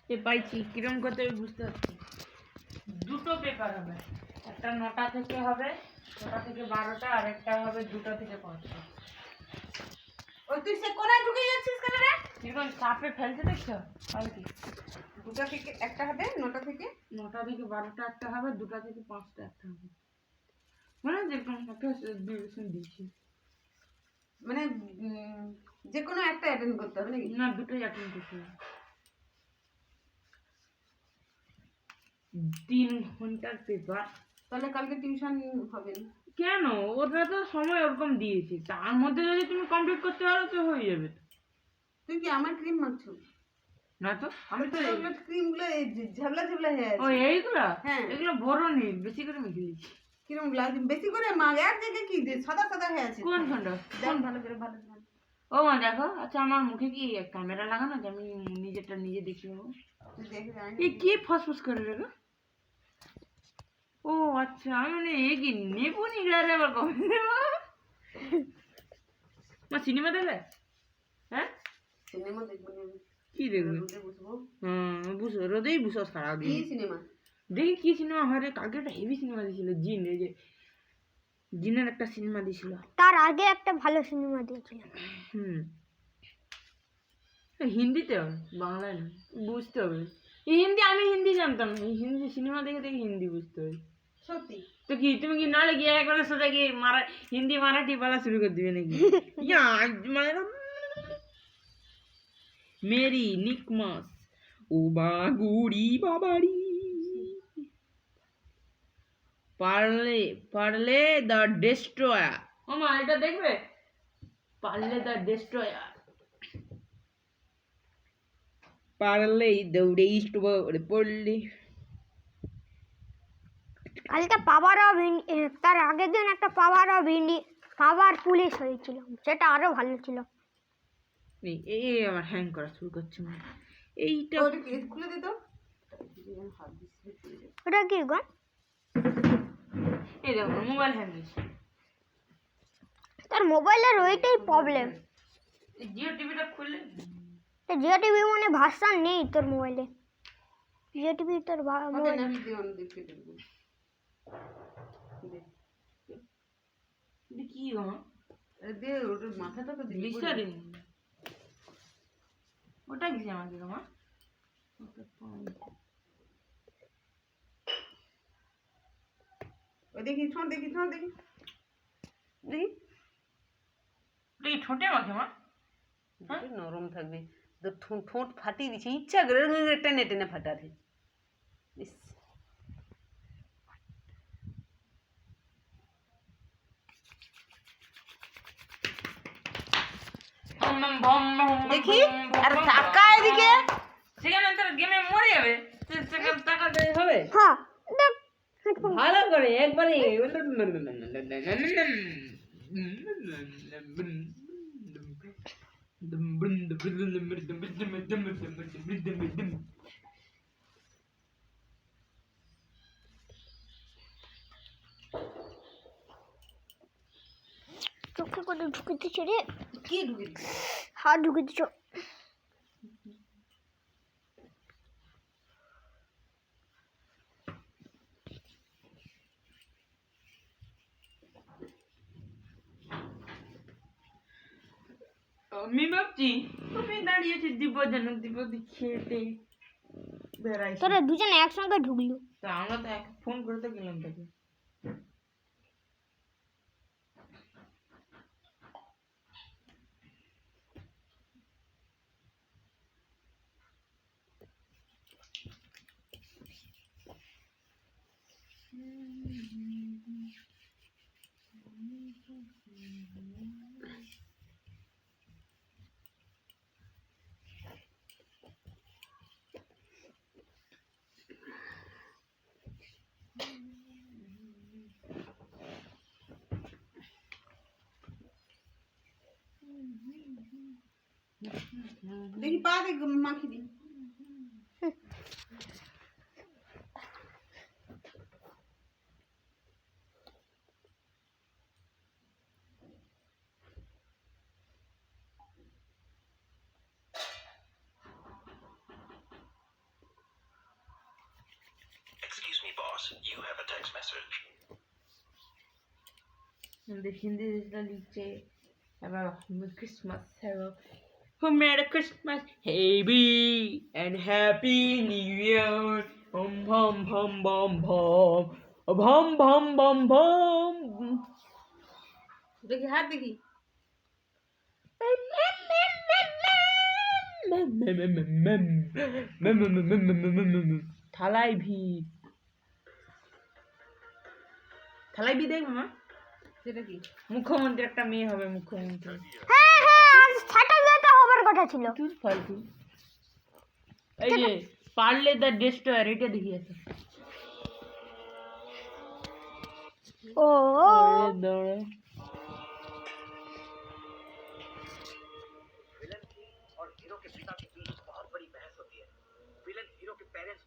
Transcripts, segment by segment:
এ পাইছি কিরম করতে হবে বুঝতে পারছি। দুটো পেপার হবে, একটা 9টা থেকে হবে, 9টা থেকে 12টা, আর একটা হবে 2টা থেকে 5টা। ওই তুই সে কোনায় ঢুকে যাচ্ছিস কেন রে? কিরকম চাপে ফেলছে দেখছো? আর কি 2টা থেকে একটা হবে, 9টা থেকে 9টা থেকে 12টা একটা হবে, 2টা থেকে 5টা একটা হবে, মানে যেরকম একটা ডিউরেশন দিয়েছি। মানে যে কোনো একটা অ্যাটেন্ড করতে হবে নাকি? না, দুটোই অ্যাটেন্ড করতে হবে। 3 ঘন্টার পেপার। তাহলে কালকে টিউশন হবে না? কেন? ওটা তো সময় ওরকম দিয়েছি, তার মধ্যে যদি তুমি কমপ্লিট করতে পারো তো হয়ে যাবে। তুই কি আমার ক্রিম মাখছো? না তো আমি তো এগুলো ক্রিম গুলো ঝাবলা ঝাবলা হয়ে আছে। ও এইগুলা? হ্যাঁ। এগুলো বড় নেই, বেশি করে মেখে দিচ্ছি। কিরম গ্লাস বেশি করে মাগ, এক জায়গায় কি সাদা সাদা হয়ে আছে। কোন খন্ড? দেখ ভালো করে, ভালো করে। ও মা দেখো, আচ্ছা আমার মুখে কি ক্যামেরা লাগানো যে আমি নিজেরটা নিজে দেখি নেবো? তুই দেখে জানি এই কি ফসফস করে রে? ও আচ্ছা, আমি মানে এ কি নেবো নি রে আবার কবে মা সিনেমা দেখবে? হ্যাঁ সিনেমা দেখবো না আমি। কি দেখবে? রোদে বসবো। বুঝো রোদেই বুঝো কি সারাদিন। সিনেমা? দেখি কি সিনেমা হয় রে, কালকে একটা হেভি সিনেমা দিয়েছিল, জিন, এই যে জিনের একটা সিনেমা দিয়েছিল। তার আগে একটা ভালো সিনেমা দিয়েছিল। হিন্দিতে হবে, বাংলায় না, বুঝতে হবে। এই হিন্দি, আমি হিন্দি জানতাম না, এই হিন্দি সিনেমা দেখে দেখে হিন্দি বুঝতে হবে। সত্যি? তো কি তুমি কি নালে গিয়ে একবারে সোজা গিয়ে হিন্দি মারাঠি বলা শুরু করে দিবে নাকি? মানে মেরি নিকমাস ও বাগুড়ি বাবাড়ি পারলে পারলে দ্য ডেস্ট্রয়ার। ও মা এটা দেখবে? পারলে দ্য ডেস্ট্রয়ার। পারলেই দৌড়ে ইস্ট পড়লে। কালকে পাওয়ার অফ তার আগের দিন একটা পাওয়ার পুলিশ হয়েছিল, সেটা আরো ভালো ছিল। এই আমার হ্যাং করা শুরু করছে মনে হয়। এইটা ওটা কি খুলে দিত? ওটা কি গো? এই দেখো মোবাইল হ্যাং হয়েছে। তার মোবাইলের ওইটাই প্রবলেম। এই জিও টিভিটা খুললে জিও টিভি মানে ভার্সন নেই তোর মোবাইলে। জিও টিভি তোর মোবাইল আমি দিওয়ান দেখতে দেখবো। কি গো দে ওটার মাথাটা তো দিবি। গ্লিসারিন, ওটা কি আমাকে গো মা? ওই দেখি ঠোঁট, দেখি ঠোঁট, দেখি দেখি। ওটা কি ঠোঁটে মাখে মা? নরম থাকবে তো, ঠোঁট ফাটিয়ে দিচ্ছে ইচ্ছা করে টেনে টেনে ফাটাতে। দেখি আর টাকা এদিকে, সেখানে তোর গেমে মরে যাবে, সেখানে টাকা দেয় হবে। হ্যাঁ দেখ, ভালো করে একবারে চোখে করে ঢুকে দিচ্ছে রে। কি ঢুকে দিচ্ছে? হাত ঢুকে দিচ্ছ। আমি ভাবছি তুমি দাঁড়িয়েছি দিব্যজনক দিব্যদি খেতে বেড়াইছি, তোরা দুজনে একসঙ্গে ঢুকলো। তা আমরা তো এক ফোন করতে গেলাম তাকে। দেখি পা দেখ মাখি দি। হিন্দি লিখছে এবার Christmas merry Christmas heavy and happy new year ভম ভম ভম ভম ভম ভম ভম ভম দেখি হাত দেখি। থালাই ভি দেখ মামা সেটা কি? মুখ্যমন্ত্রী একটা মেয়ে হবে মুখ্যমন্ত্রী হ্যাঁ হ্যাঁ আজ স্যাটারডেতে হবার কথা ছিল। তুই ফালতু এই যে পারলে দ্য ডেস্ট্রয়ার এটা দেখিয়েছে ও দৌড়ে विलन की और हीरो के पिता के बीच बहुत बड़ी बहस होती है। विलन हीरो के parents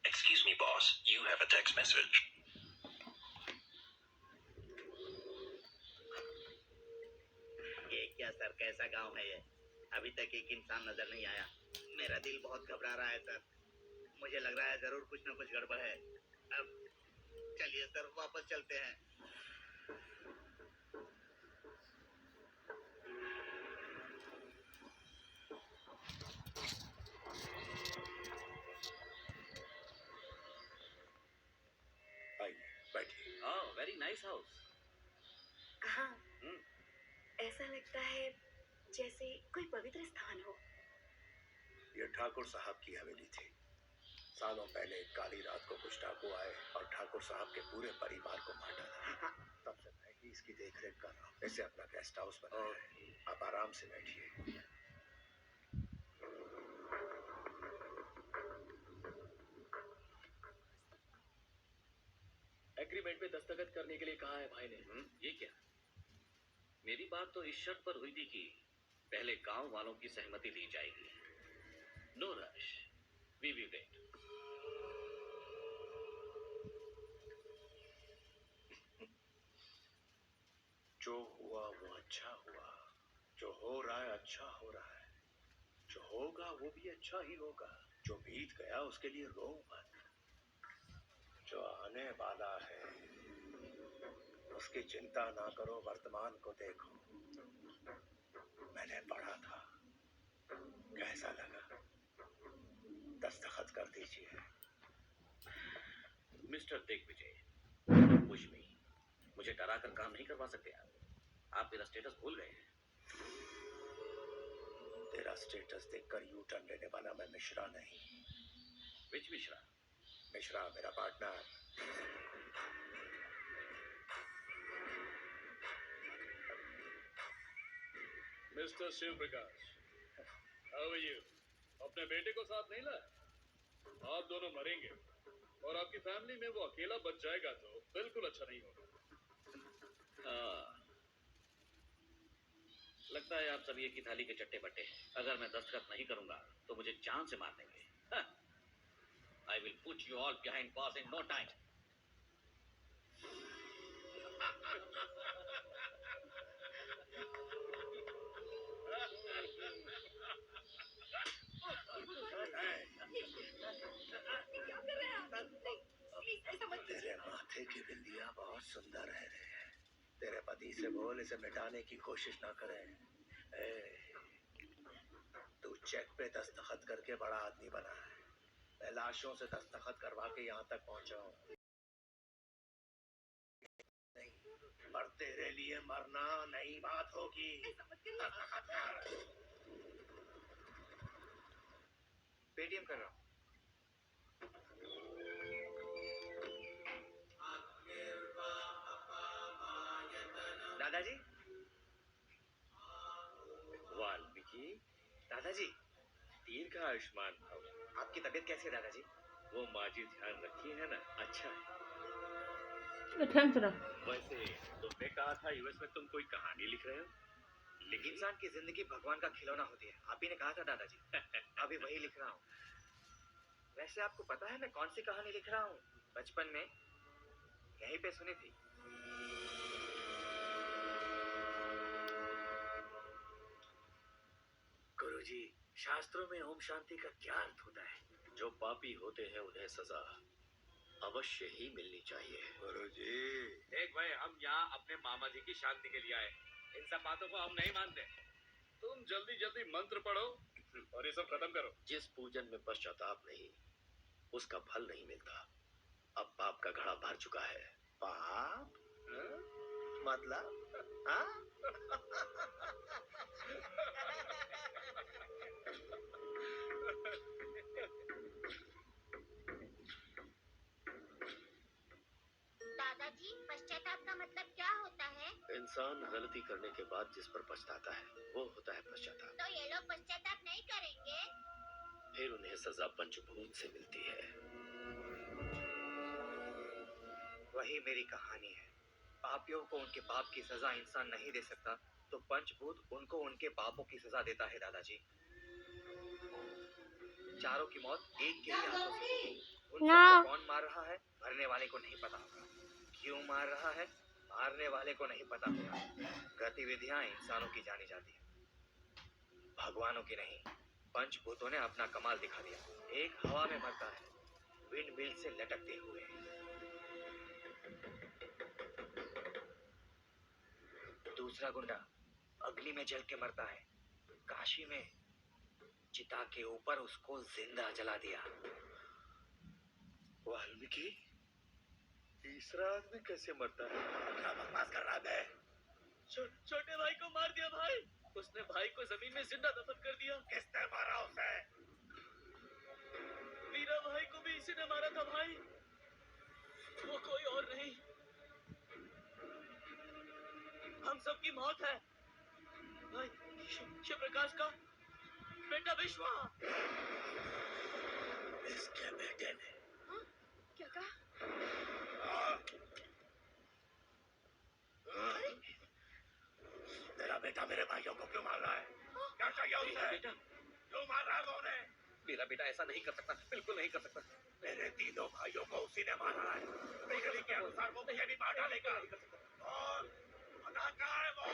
Excuse me, boss. You have a text message. ये क्या सर, कैसा गांव है ये? अभी तक एक इंसान नजर नहीं आया। मेरा दिल बहुत घबरा रहा है सर। मुझे लग रहा है जरूर कुछ न कुछ गड़बड़ है। अब चलिए सर, वापस चलते हैं। आइए, बैठिए। ओह, वेरी नाइस हाउस। हाँ, ऐसा लगता है जैसे कोई पवित्र स्थान हो। ये ठाकुर साहब की हवेली थी। सालों पहले एक काली रात को कुछ डाकू आए और ठाकुर साहब के पूरे परिवार को मार डाला। तब से मैं ही इसकी देखरेख कर रहा हूँ। इसे अपना गेस्ट हाउस बनाया है। आप आराम से बैठिए। एग्रीमेंट पे दस्तखत करने के लिए कहा है भाई ने। ये क्या? मेरी बात तो इस शर्त पर हुई थी कि पहले गांव वालों की सहमति ली जाएगी। No rush, we will wait. जो हुआ वो अच्छा हुआ। जो हो रहा है अच्छा हो रहा है। जो होगा वो भी अच्छा ही होगा। जो बीत गया उसके लिए रो मत। जो आने वाला है उसकी चिंता ना करो, वर्तमान को देखो। मैंने पढ़ा था, कैसा लगा? दस्तखत कर दीजिए। Mister Digvijay, push me. मुझे डरा कर काम नहीं करवा सकते आप मेरा स्टेटस भूल गए हैं। तेरा स्टेटस देखकर यू टर्न लेने वाला मैं मिश्रा नहीं। विच मिश्रा? मिश्रा मेरा पार्टनर। Mister Shiv Prakash, how are you? अपने बेटे को साथ नहीं लाया? आप दोनों मरेंगे और आपकी फैमिली में वो अकेला बच जाएगा तो बिल्कुल अच्छा नहीं होगा। लगता है आप सब ये की थाली के चट्टे बट्टे। अगर मैं दस्तखत नहीं करूंगा तो मुझे जान से मार देंगे। I will put you all behind bars in no time. तेरे माथे की बिंदिया बहुत सुंदर है रे। तेरे पति से बोल इसे मिटाने की कोशिश ना करे। तू चेक पे दस्तखत करके बड़ा आदमी बना है। मैं लाशों से दस्तखत करवा के यहाँ तक पहुँचा हूँ। नहीं, पर तेरे लिए मरना नई बात होगी। पेटीएम कर रहा हूँ। दादाजी, वाल्मीकि दादाजी, दीर्घ आयुष्मान भव। आपकी तबीयत कैसी है दादाजी? वो माँ जी ध्यान रखी है ना? अच्छा है। थैंक्स रख। वैसे तुमने कहा था यूएस में तुम कोई कहानी लिख रहे हो। लेकिन इंसान की जिंदगी भगवान का खिलौना होती है, आप ही ने कहा था दादाजी। अभी वही लिख रहा हूँ। वैसे आपको पता है मैं कौन सी कहानी लिख रहा हूँ? बचपन में यहीं पे सुनी थी। गुरुजी, शास्त्रों में ओम शांति का क्या अर्थ होता है? जो पापी होते हैं उन्हें सजा अवश्य ही मिलनी चाहिए। गुरुजी, देख भाई, हम यहाँ अपने मामा जी की शांति के लिए आए। इन सब बातों को हम नहीं मानते। तुम जल्दी जल्दी मंत्र पढ़ो और ये सब खत्म करो। जिस पूजन में पश्चाताप नहीं, उसका फल नहीं मिलता। अब पाप का घड़ा भर चुका है। पाप? मतलब? हाँ? दादाजी, पश्चाताप का मतलब क्या होता है? इंसान गलती करने के बाद जिस पर पछताता है वो होता है पश्चाताप। तो ये लोग पश्चाताप नहीं करेंगे? फिर उन्हें सजा पंचभूत से मिलती है। वही मेरी कहानी है। पापियों को उनके पाप की सजा इंसान नहीं दे सकता, तो पंचभूत उनको उनके पापों की सजा देता है दादाजी। चारों की मौत एक के ही हाथों से हुई। उन सबको कौन मार रहा है, मरने वाले को नहीं पता होगा। क्यों मार रहा है, मारने वाले को नहीं पता होगा। गतिविधियां इंसानों की जानी जाती है, भगवानों की नहीं। पंचभूतों ने अपना कमाल दिखा दिया। एक हवा में मरता है, विंड मिल से लटकते हुए। दूसरा गुंडा अग्नि में जल के मरता है। काशी में चिता के ऊपर उसको जिंदा जला दिया। वाल्मीकि, तीसरा आदमी कैसे मरता है? क्या बकवास कर रहा है? छोटे भाई को मार दिया भाई। उसने भाई को जमीन में जिंदा दफन कर दिया। किसने मारा उसे? वीरा भाई को भी इसी ने मारा था भाई। वो कोई और नहीं, हम सबकी मौत है भाई। शिव प्रकाश का बेटा विश्वा। इसके बेटे ने। क्या कहा? तेरा बेटा मेरे भाइयों को क्यों मार रहा है? क्या चाहिए उसे? बेटा, क्यों मार रहा है वो उन्हें? मेरा बेटा ऐसा नहीं कर सकता, बिल्कुल नहीं कर सकता। मेरे तीनों भाइयों को उसी ने मारा है। बिजली के अनुसार वो मुझे भी मार डालेगा। और पता कहाँ है वो?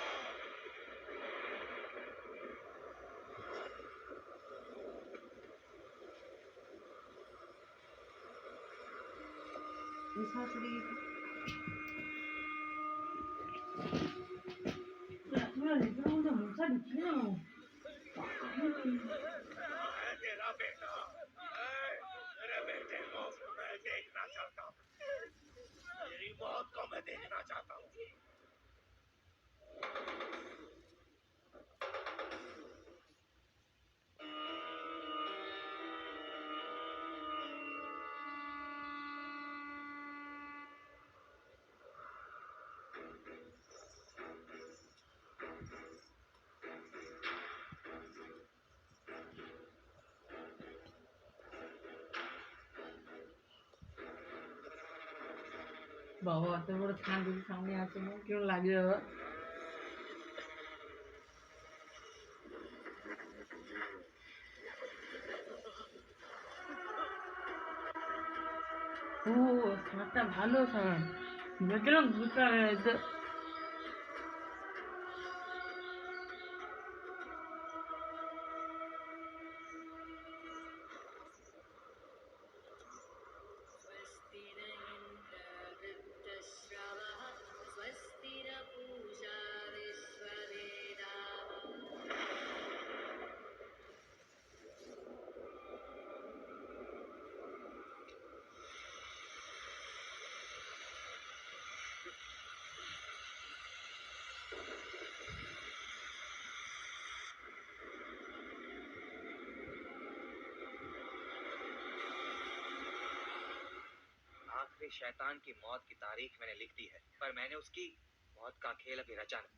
कहाँ है तेरा बेटा? मेरे बेटे को मैं देखना चाहता हूँ। मेरी मौत को मैं देखना चाहता हूँ। বাবা অত বড় ঠান্ডার সামনে আছে না, কেউ লাগে বাবা। ও শার্টটা ভালো শার্ট, ভেতরে জুতা आखिरी शैतान की मौत की तारीख मैंने लिख दी है, पर मैंने उसकी मौत का खेल अभी रचा नहीं।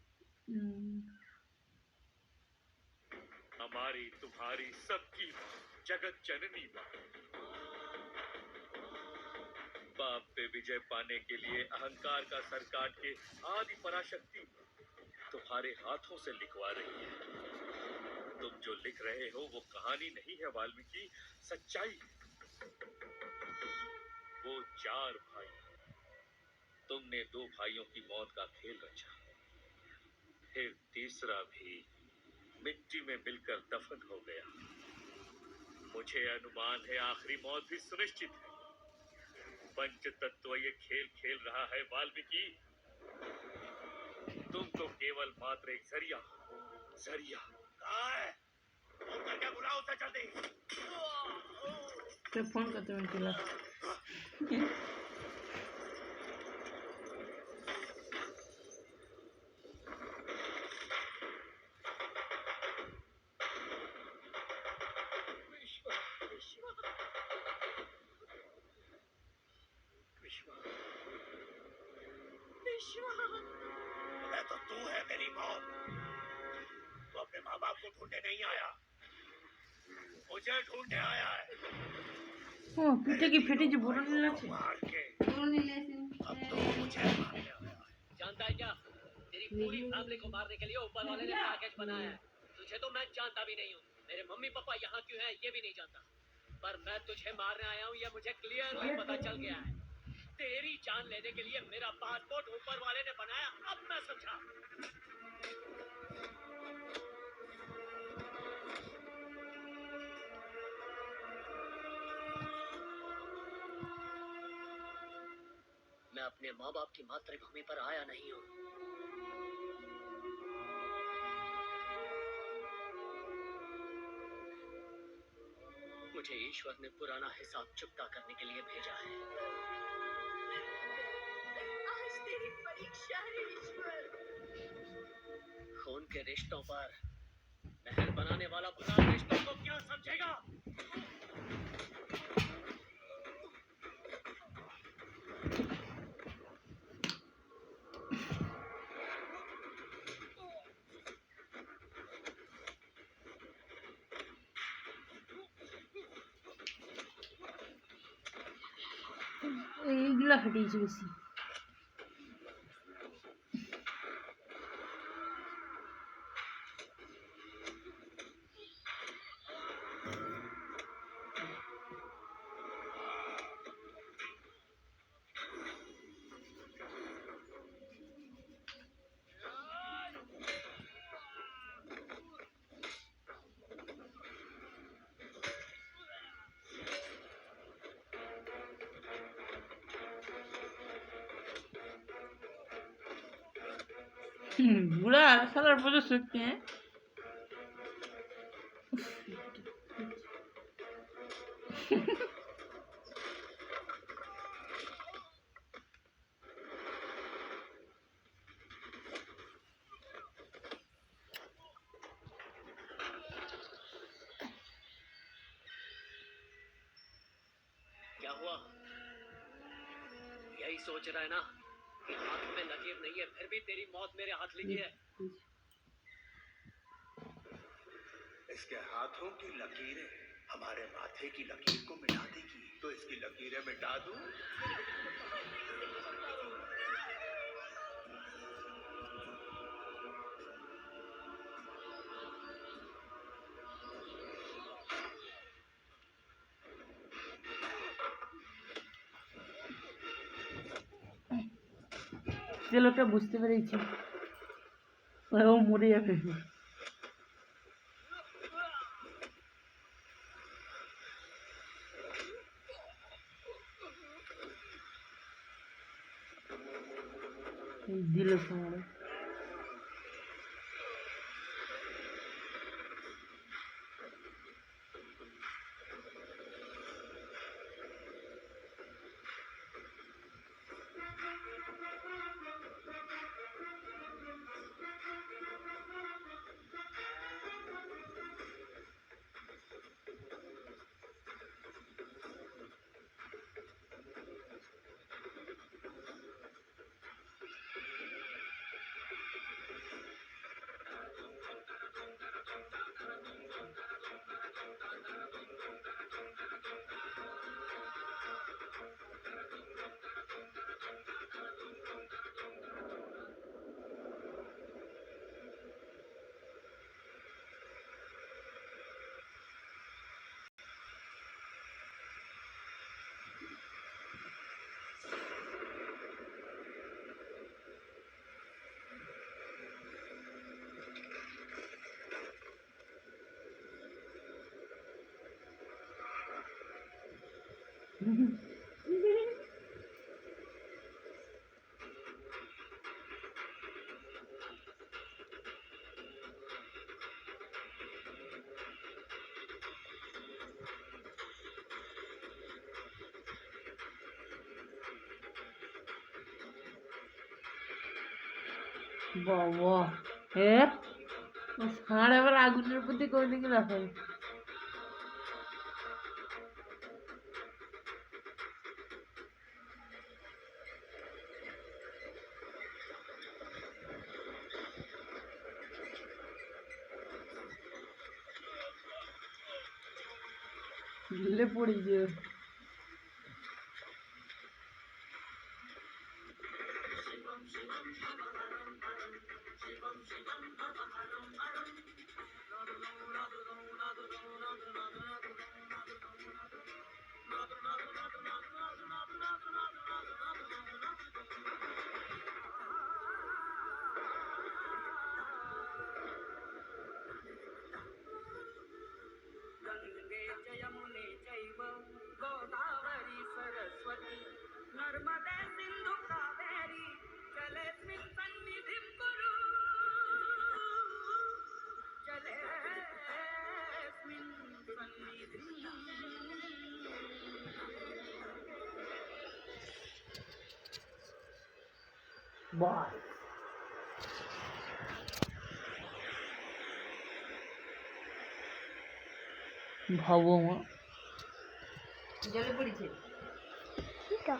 हमारी तुम्हारी सबकी जगत जननी माँ, पाप पे विजय पाने के लिए अहंकार का सर काट के आदि पराशक्ति तुम्हारे हाथों से लिखवा रही है। तुम जो लिख रहे हो वो कहानी नहीं है वाल्मीकि, सच्चाई। वो 4 भाई, तुमने 2 भाइयों की मौत का खेल रचा, फिर तीसरा भी मिट्टी में मिलकर दफन हो गया। मुझे अनुमान है आखिरी मौत भी सुनिश्चित है। पंच तत्व ये खेल खेल रहा है वाल्मीकि। तुम तो केवल मात्र एक जरिया। कहाँ है? फोन करके बुलाओ उसे जल्दी। तो फोन करते हैं चिल्ला। मैं तो तू है मेरी मौत। तू अपने माँ बाप को ढूंढने नहीं आया, मुझे ढूंढने आया है। ও পিঠে কি ফেটেছে বড় নীল আছে मार के अब तो मुझे मारने आया है। जानता है क्या, तेरी पूरी फैमिली को मारने के लिए ऊपर वाले ने पैकेज बनाया है। तुझे तो मैं जानता भी नहीं हूँ, मेरे मम्मी पापा यहाँ क्यों हैं ये भी नहीं जानता, पर मैं तुझे मारने आया हूँ ये मुझे क्लियरली पता चल गया है। तेरी जान लेने के लिए मेरा पासपोर्ट ऊपर वाले ने बनाया, अब मैं समझा। मैं अपने माँ बाप की मातृभूमि पर आया नहीं हूँ। मुझे ईश्वर ने पुराना हिसाब चुकता करने के लिए भेजा है। आज तेरी परीक्षा है ईश्वर। खून के रिश्तों पर महल बनाने वाला भगवान रिश्तों को क्या समझेगा। এইগুলা ফেটেছে বেশি बुरा सालार पुজো সত্যি হ্যাঁ क्या हुआ, यही सोच रहा है ना कि हाथ में लकीर नहीं है फिर भी तेरी मौत मेरे हाथ लिखी है। इसके हाथों की लकीरें हमारे माथे की लकीर को मिटा देगी, तो इसकी लकीरें मिटा दूं? লোকটা বুঝতে পেরেছি ও মরে যাবে দিল সময় বাবা হ্যাঁ ষাঁড় আবার আগুনের প্রতি কোনদিকে লাফায় ঝুলে পড়েছে गंगे च यमुने चैव गोदावरी सरस्वती नर्मदे सिंधु कावेरी जलेऽस्मिन् सन्निधिं कुरु जलेऽस्मिन् सन्निधिं বাহ ভাবো মা জলে পড়েছে এটা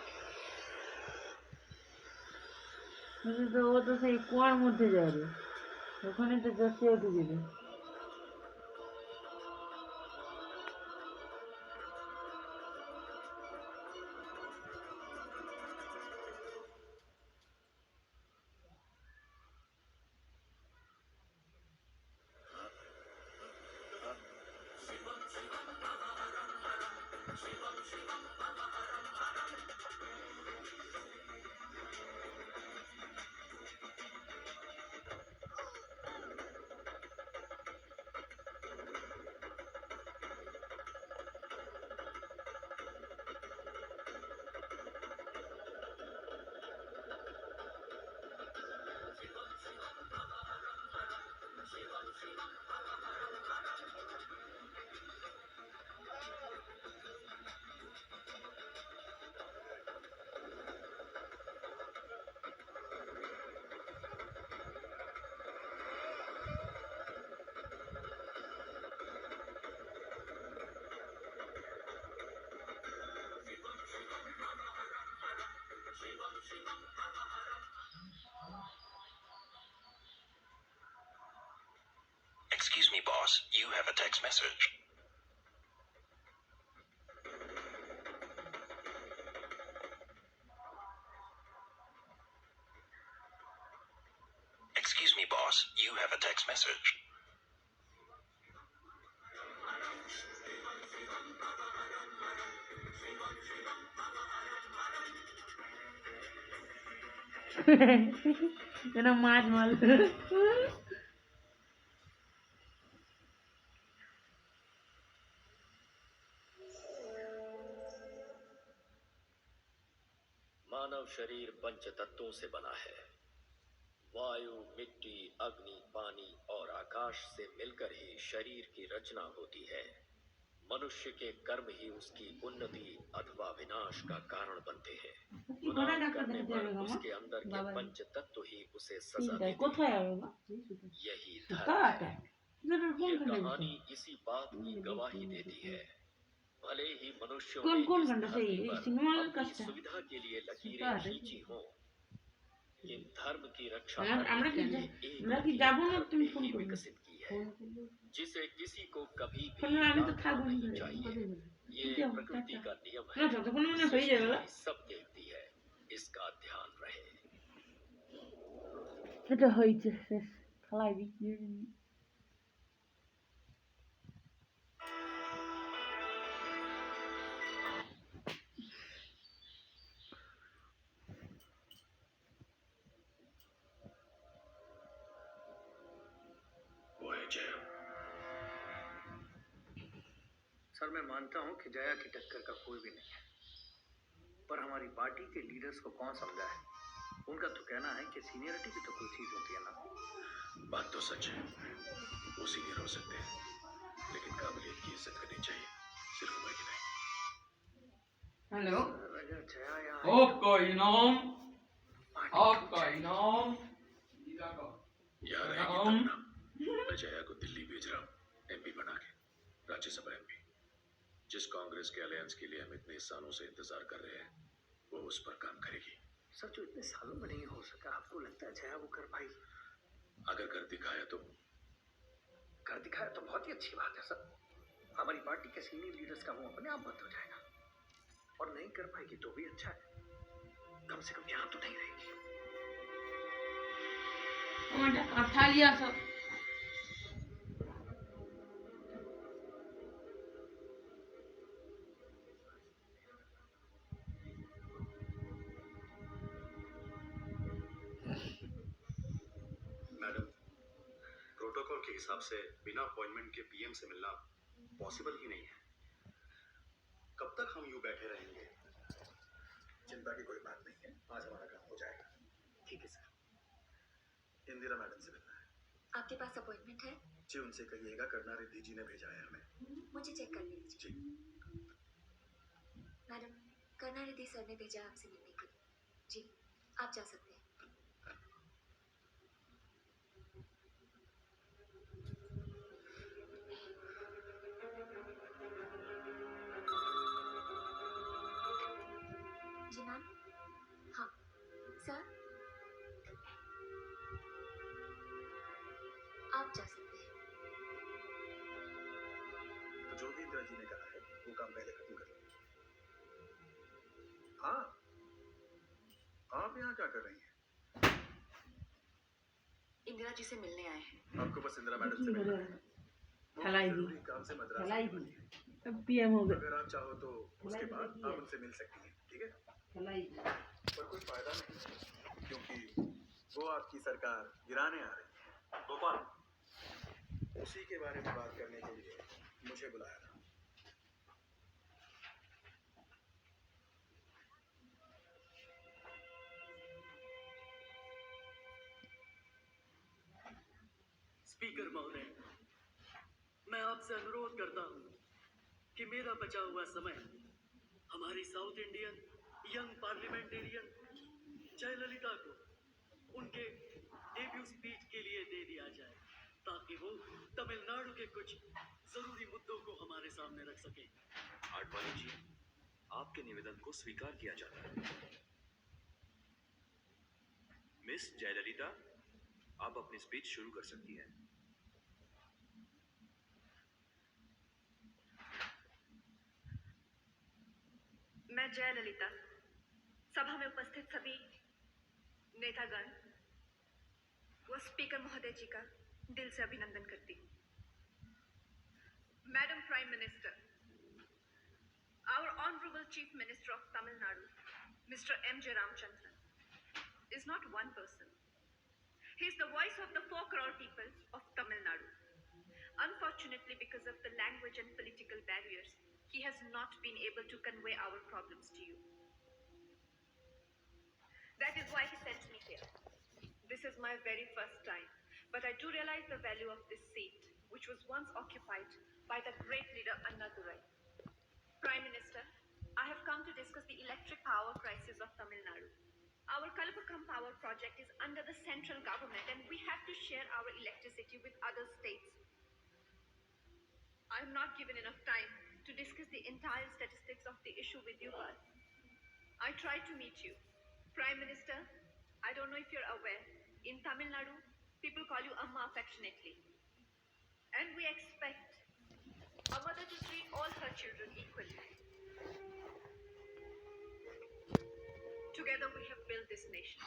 কিন্তু তো ও তো সেই কুয়ার মধ্যে যাবে ওখানে তো জসিয়া ঢুকে যায় Excuse me, boss. You have a text message. Excuse me, boss. You have a text message. যেন মাছ মাল मानव शरीर पंच तत्वों से बना है। वायु, मिट्टी, अग्नि, पानी और आकाश से मिलकर ही शरीर की रचना होती है। मनुष्य के कर्म ही उसकी उन्नति अथवा विनाश का कारण बनते हैं। गुनाह करने पर उसके अंदर के पंच तत्व ही उसे सजा देते हैं। কোথায় হবে মা यही धर्म है। ये कहानी इसी बात की गवाही देती है। भले ही मनुष्यों ने कौन इस घंटा से धरती पर सिनेमा अपनी कष्ट सुविधा के लिए लकीरें सीता है। खींची हों, इन धर्म की रक्षा আমরা करने কি के लिए আমরা কি एक যাবো না धर्म তুমি ने ফোন ही করবে विकसित की है, जिसे किसी को कभी भी ফোন আমি তো लांघना থাকবো नहीं चाहिए। ये प्रकृति का नियम না है। যতক্ষণ মনে হয়ে যাবে না सृष्टि सब देखती है, इसका ध्यान रहे। সেটা হয়েছে শেষ খালাই দিচ্ছি वो है जया। सर मैं मानता हूँ कि जया की टक्कर का कोई भी नहीं है, पर हमारी पार्टी के लीडर्स को कौन समझा है? उनका तो कहना है कि सीनियरिटी की तो कोई चीज होती है ना। बात तो सच है, वो सीनियर हो सकते हैं, लेकिन काबिलियत की इज्जत करनी चाहिए, सिर्फ उम्र की नहीं। हेलो, अगर जया यहाँ आपका इनाम, आपका इनाम। यार रहेगी तब ना। मैं जया को दिल्ली भेज रहा हूँ, एमपी बना के, राज्यसभा एमपी। जिस कांग्रेस के अलायंस के लिए हम इतने सालों से इंतजार कर रहे हैं, वो उस पर काम करेगी। सर, जो इतने सालों में नहीं हो सका, आपको लगता है जया वो कर पाई? अगर कर दिखाया तो कर दिखाया तो बहुत ही अच्छी बात है सर। हमारी पार्टी के सीनियर लीडर्स का मुंह अपने आप बंद हो जाएगा, और नहीं कर पाएगी तो भी अच्छा है, कम से कम यहाँ तो नहीं रहेगी। उठा लिया सब। मैडम, प्रोटोकॉल के हिसाब से बिना अपॉइंटमेंट के पीएम से मिलना पॉसिबल ही नहीं है। कब तक हम यूं बैठे रहेंगे? चिंता की कोई बात नहीं है, आज हमारा काम हो जाएगा। ठीक है सर। इंदिरा मैडम से मिलना है। आपके पास अपॉइंटमेंट है? जी, उनसे कहिएगा करुणानिधि जी ने भेजा है हमें। मुझे चेक करने दीजिए। जी। मैडम, करुणानिधि सर ने भेजा आपसे मिलने के लिए। जी, आप जा सकते हैं। जी मैम। हाँ सर, आप जा सकते हैं। तो जो भी इंदिरा जी ने कहा है वो काम पहले खत्म कर लो। हाँ, आप यहाँ क्या कर रही हैं? इंदिरा जी से मिलने आए हैं। आपको बस इंदिरा मैडम से मिलना है। वो जरूरी काम से मद्रास आई थी। अब पीएम हो गए। अगर आप चाहो तो उसके बाद आप उनसे मिल सकती हैं, ठीक है? पर कोई फायदा नहीं, क्योंकि वो आपकी सरकार गिराने आ रही है। गोपाल, उसी के बारे में बात करने के लिए मुझे बुलाया था। स्पीकर महोदय, मैं आपसे अनुरोध करता हूं कि मेरा बचा हुआ समय हमारी south Indian young parliamentarian Jayalalithaa को उनके डेब्यू स्पीच के लिए दे दिया जाए, ताकि वो तमिलनाडु के कुछ जरूरी मुद्दों को हमारे सामने रख सके। आडवाणी जी, आपके निवेदन को स्वीकार किया जाता है। मिस जयललिता, आप अपनी स्पीच शुरू कर सकती हैं। मैं जयललिता सभा में उपस्थित सभी नेतागण व स्पीकर महोदय जी का दिल से अभिनंदन करती हूँ। Madam prime minister, our honorable chief minister of Tamil Nadu, Mr. M.J. Ramchandran, is not one person. He is the voice of the 4 crore people of Tamil Nadu. Unfortunately, because of the language and political barriers, he has not been able to convey our problems to you. That is why he sent me here. This is my very first time, but I do realize the value of this seat, which was once occupied by the great leader Annadurai. Prime Minister, I have come to discuss the electric power crisis of Tamil Nadu. Our Kalapakam power project is under the central government and we have to share our electricity with other states. I am not given enough time to discuss the entire statistics of the issue with you, but I tried to meet you. Prime Minister, I don't know if you're aware, in Tamil Nadu, people call you Amma affectionately. And we expect a mother to treat all her children equally. Together we have built this nation.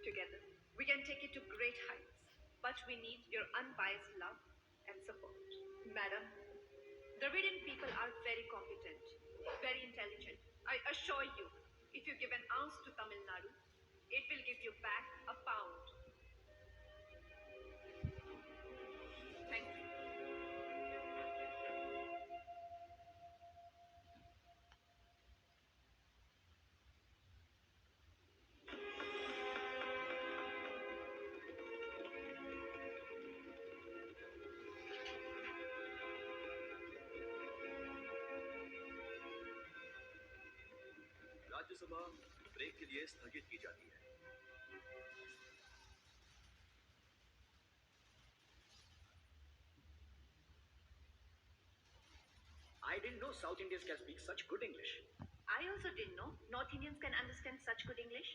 Together we can take it to great heights, but we need your unbiased love and support. Madam, Dravidian people are very competent, very intelligent. I assure you, if you give an ounce to Tamil Nadu, it will give you back a pound. Thank you. Rajya Sabha break के लिए स्थगित की जाती है। I didn't know South Indians can speak such good English. I also didn't know North Indians can understand such good English.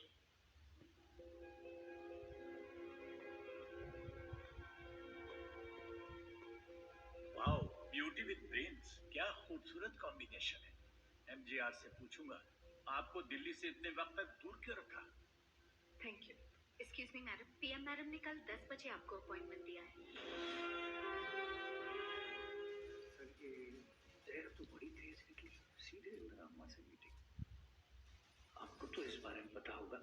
Wow, beauty with brains, क्या खूबसूरत combination है। MGR से पूछूंगा आपको दिल्ली से इतने वक्त तक दूर क्यों रखा। Thank you. Excuse me madam, PM madam ने कल 10 बजे आपको अपॉइंटमेंट दिया है। सर ये देर तो बड़ी तेज निकली, सीधे अम्मा से मीटिंग। आपको तो इस बारे में पता होगा।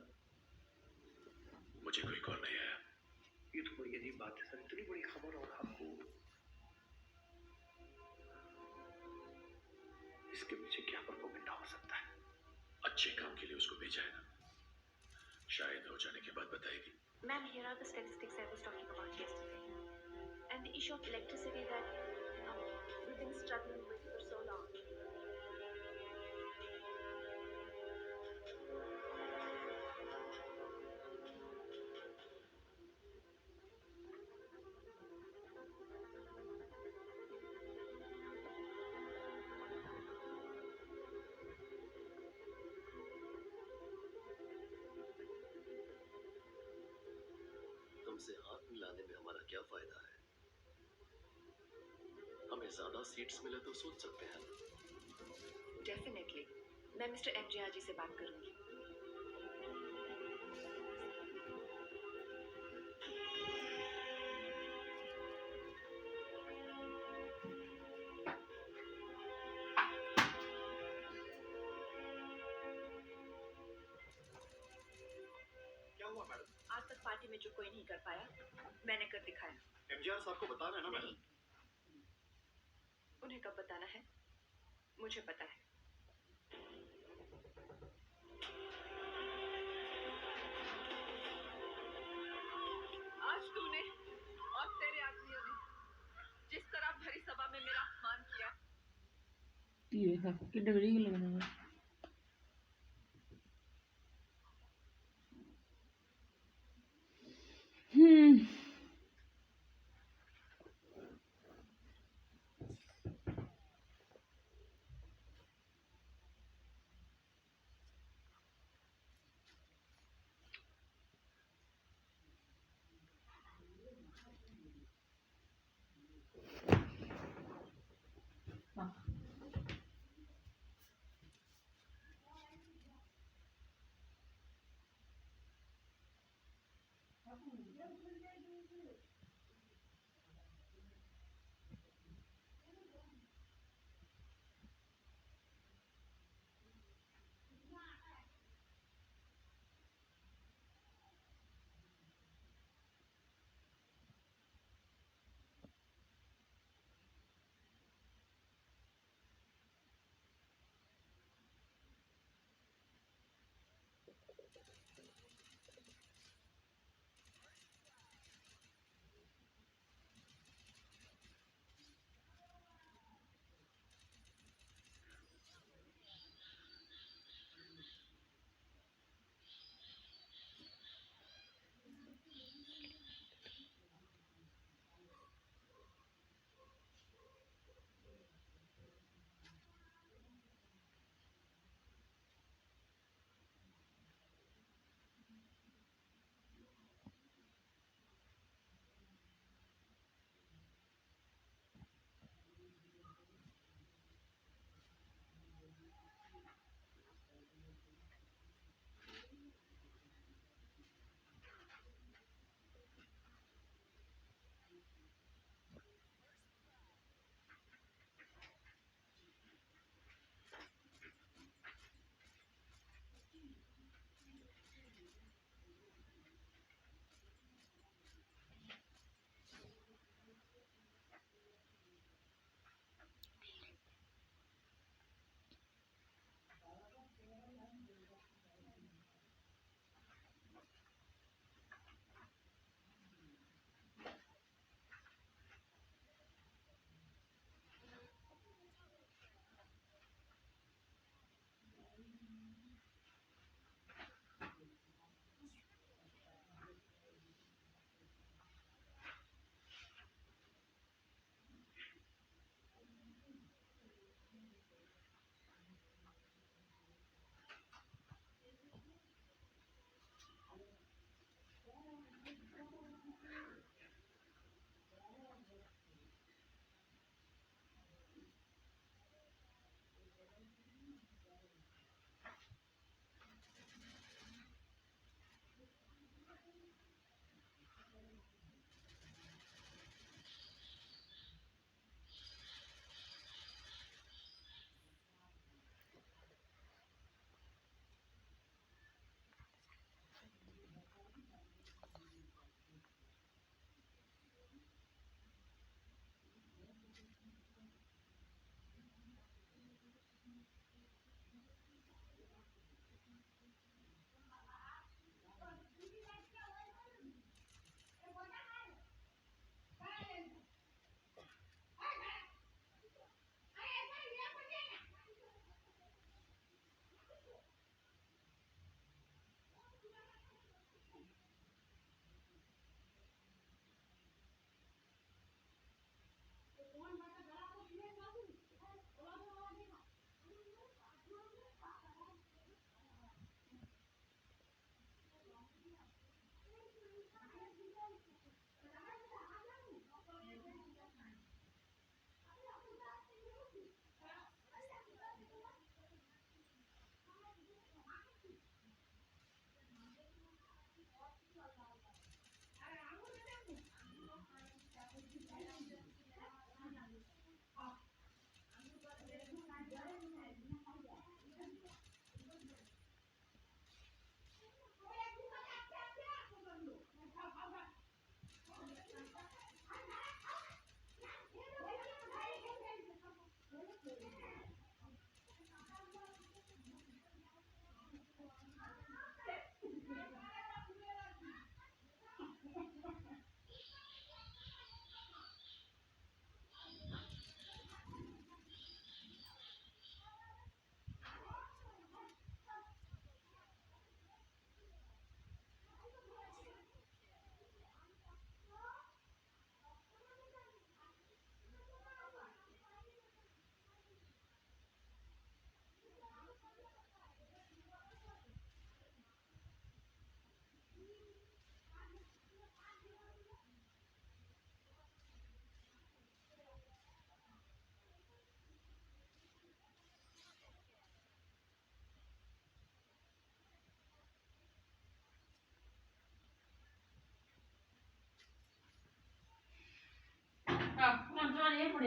मुझे कोई कॉल नहीं आया। ये तो बड़ी अजीब बात है सर, इतनी बड़ी खबर और आपको इसके पीछे क्या प्रोपेगेंडा हो सकता है। अच्छे काम के लिए उसको भेजा है ना, शायद हो जाने के बाद बताएगी। Ma'am, here are the statistics I was talking about yesterday. And the issue of electricity that we've been struggling with for so long. तुमसे हाथ मिलाने में हमारा क्या फायदा है? हमें ज्यादा सीट्स मिले तो सोच सकते हैं। Definitely. मैं मिस्टर एमजीआर जी से बात करूंगी। क्या हुआ मैडम? आज तक पार्टी में जो कोई नहीं कर पाया, मैंने कर दिखाया। एमजीआर साहब को बताना है ना मैडम। उन्हें कब बताना है, मुझे पता है। आज तूने और तेरे आदमियों ने जिस तरह भरी सभा में मेरा अपमान किया, ये देखा कितने बड़ी लगने है।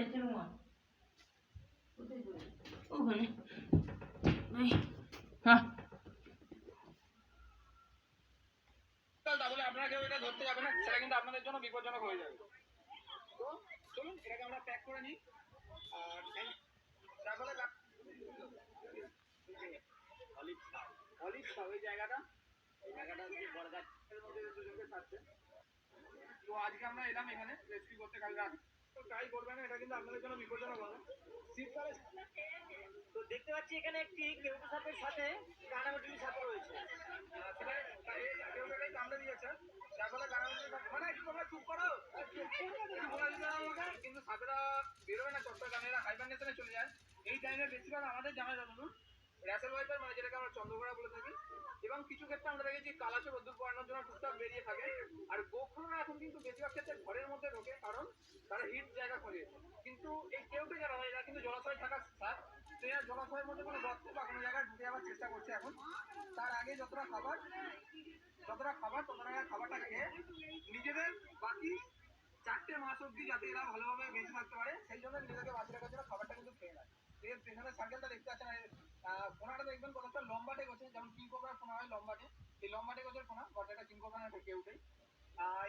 আছে রুমাল কোথায় পড়ে ওখানে নাই হ্যাঁ তাহলে আপনারা কেউ এটা ধরতে যাবে না, সেটা কিন্তু আপনাদের জন্য বিপজ্জনক হয়ে যাবে। তো চলুন এটাকে আমরা প্যাক করে নিই। আর তারপরে অলিভ ওই জায়গাটা হচ্ছে বড়গাছের মধ্যে দুজনকে থাকছে। তো আজকে আমরা এলাম এখানে রেস্কিউ করতে কাল রাত। তো ট্রাই করবে না, এটা কিন্তু আপনাদের জন্য বিপজ্জনক হবে। শীতকালে তো দেখতে পাচ্ছি এখানে একটি কেউটু সাপের সাথে কানামাটিলি সাপ রয়েছে। কেউটাই কামড়ে দিয়েছে, যার ফলে কানামাটিলি সাপ মানে একটু তোমরা চুপ করো, কিন্তু সাপেরা বেরোয় না চট্টগ্রামে, কারণ এরা হাইবারনেশনে চলে যায়। এই টাইমে বেশিরভাগ আমাদের জানা যতদূর র্যাসেল ওয়াইপার মানে যেটাকে আমরা চন্দ্রকোড়া বলে থাকি, এবং কিছু ক্ষেত্রে আমরা দেখেছি কালাচে রোদ্দুর পড়ানোর জন্য টুকটাক বেরিয়ে থাকে। আর গোখরোরা এখন কিন্তু বেশিরভাগ ক্ষেত্রে ঘরের মধ্যে ঢোকে, কারণ তারা হিট জায়গা খোঁজে। কিন্তু এই কেউটু যারা হয় এরা কিন্তু জলাশয় থাকা সাপ, তো এরা জলাশয়ের মধ্যে কোনো গর্ত বা কোনো জায়গায় ঢুকে যাওয়ার চেষ্টা করছে এখন। তার আগে যতটা খাবার ততটা খাবারটা খেয়ে নিজেদের বাকি 4টে মাস অব্দি যাতে এরা ভালোভাবে বেঁচে থাকতে পারে সেই জন্য নিজেদেরকে বাঁচিয়ে রাখার জন্য খাবারটা কিন্তু খেয়ে নেয়। এর পেছনে সার্কেলটা দেখতে পাচ্ছেন, ফোনাটা দেখবেন কতটা লম্বাটে গেছে, যেমন কিং কোবরার ফোনা হয় লম্বাটে, এই লম্বাটে গেছের ফোনা বটে, এটা কিং কোবরা ঢুকে উঠে।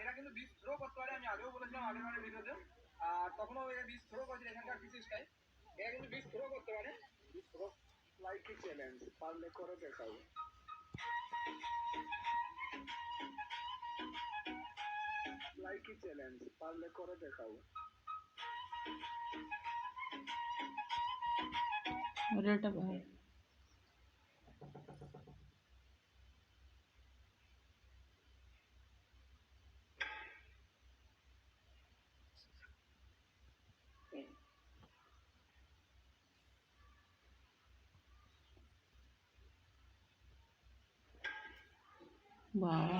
এরা কিন্তু বিষ থ্রো করতে পারে, আমি আগেও বলেছিলাম আগের বারের ভিডিওতে, আর তখনও এরা বিষ থ্রো করছে এখানকার বিশেষটাই, এরা কিন্তু বিষ থ্রো করতে পারে। লাইক চ্যালেঞ্জ পারলে করে দেখাও। লাইকি চ্যালেঞ্জ পারলে করে দেখাও। ওটা ভাই বাবা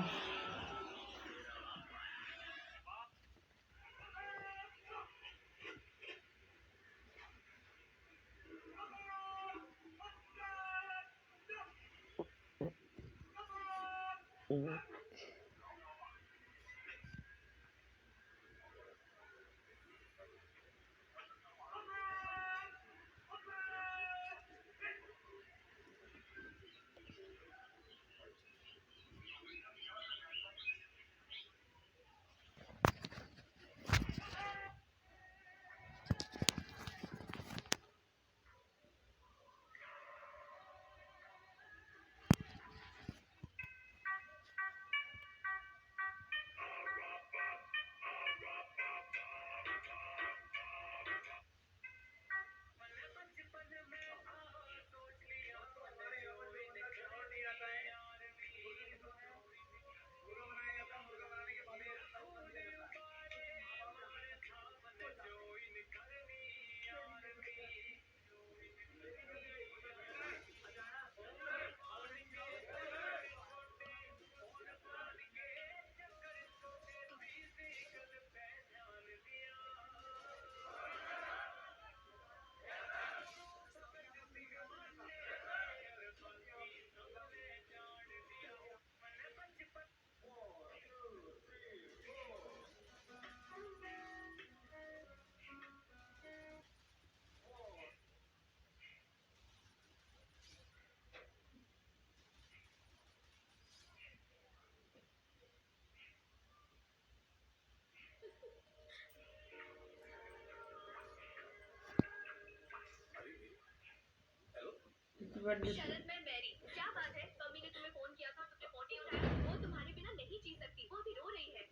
शरद मैं मैरी, क्या बात है? मम्मी ने तुम्हें फोन किया था, तुमने फोन नहीं उठाया। वो तुम्हारे बिना नहीं जी सकती, वो अभी रो रही है।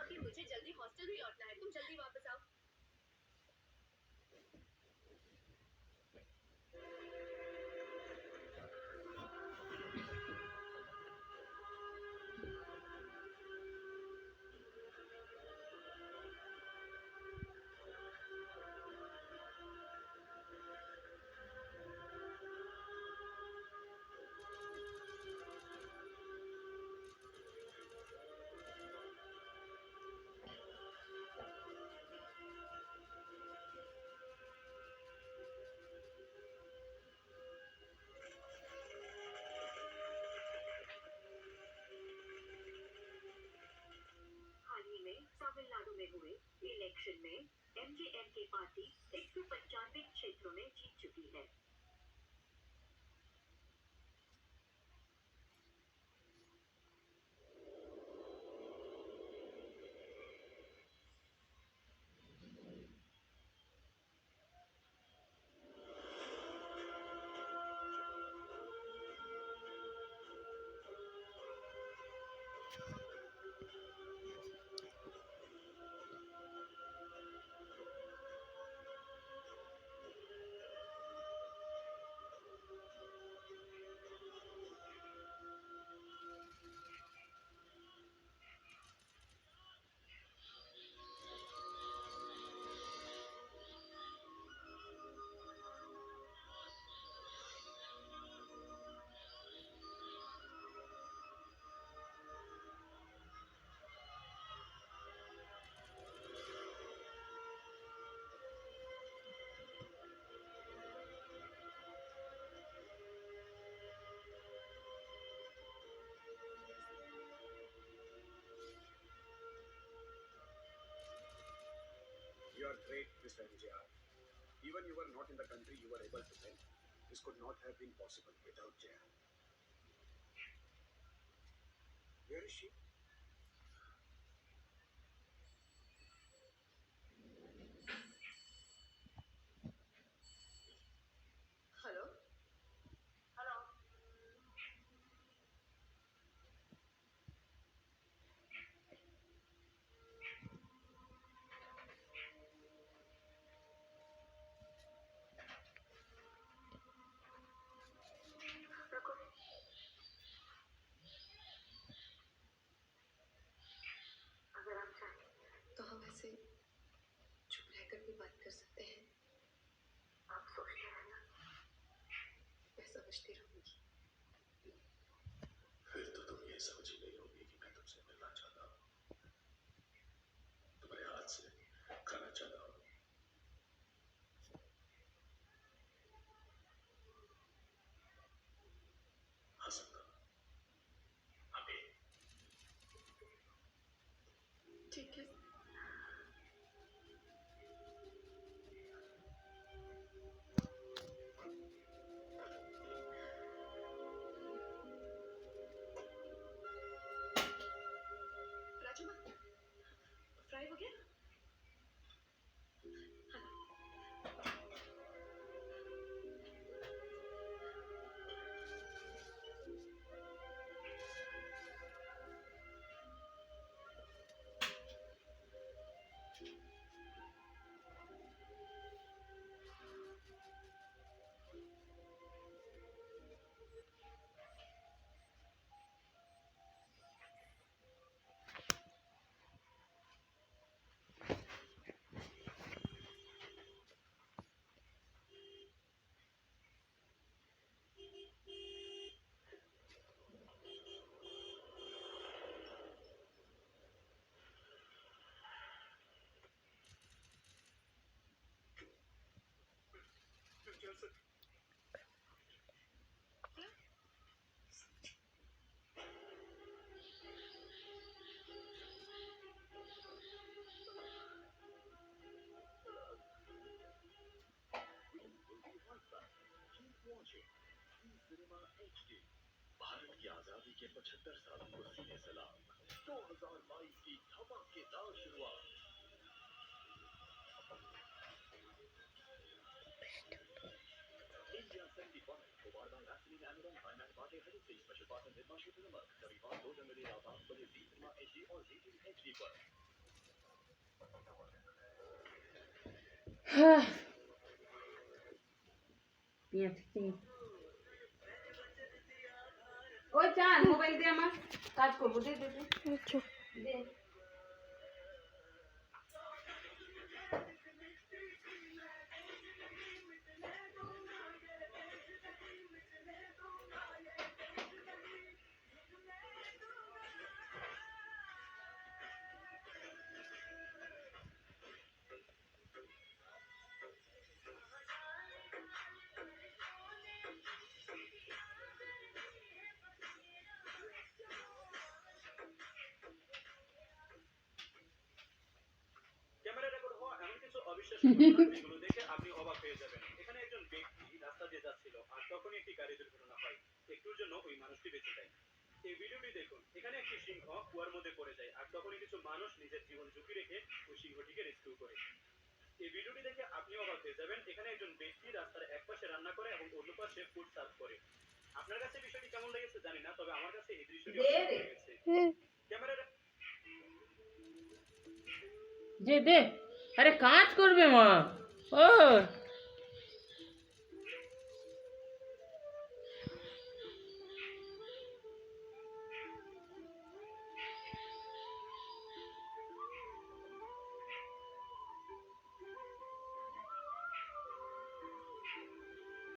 अभी मुझे जल्दी हॉस्टल भी लौटना है, तुम जल्दी वापस आओ। हाल ही में तमिलनाडु में हुए इलेक्शन में एमजेएमके पार्टी 195 क्षेत्रों में जीत चुकी है। You are great, Mr. MJR. Even you were not in the country, you were able to win. This could not have been possible without JR. Where is she? Hello अगर आप चाहें तो हम ऐसे चुप रहकर भी बात कर सकते हैं। आप सोचते हैं ना, मैं समझती रहूंगी। फिर तो तुम ये समझ ही नहीं होगी कि मैं तुमसे मिलना चाहता हूँ, तुम्हारे हाथ से खाना चाहता हूँ। हाँ सकता अभी। ठीक है। राजमा फ्राई हो गया? भारत की आजादी के 75 सालों को सीने सलाम। 2022 की धमाकेदार शुरुआत। India 75 powered by Vaseline Amazon Prime and Party Agency special partner Nirma Cinema रविवार 2 जनवरी रात 8 बजे जी सिनेमा HD और जी HD पर। ওই চান মোবাইল দিয়ে আমার কাজ করবো, দে দে আচ্ছা দে। অবিশ্বাস্য ঘটনা, যেগুলো দেখে আপনি অবাক হয়ে যাবেন। এখানে একজন ব্যক্তি রাস্তা দিয়ে যাচ্ছিল, আর তখনই একটি গাড়ি দুর্ঘটনা হয়। একটুর জন্য ওই মানুষটি বেঁচে যায়। এই ভিডিওটি দেখুন। এখানে একটি সিংহ কুয়ার মধ্যে পড়ে যায়, আর তখনই কিছু মানুষ নিজের জীবন ঝুঁকি রেখে ওই সিংহটিকে রেস্কিউ করে। এই ভিডিওটি দেখে আপনি অবাক হয়ে যাবেন। এখানে একজন ব্যক্তি রাস্তার এক পাশে রান্না করে এবং অন্য পাশে ফুড সার্ভ করে। আপনার কাছে বিষয়টি কেমন লেগেছে জানি না, তবে আমার কাছে এই দৃশ্যটি অসাধারণ লেগেছে। ক্যামেরার যে দে, আরে কাজ করবে মা। ও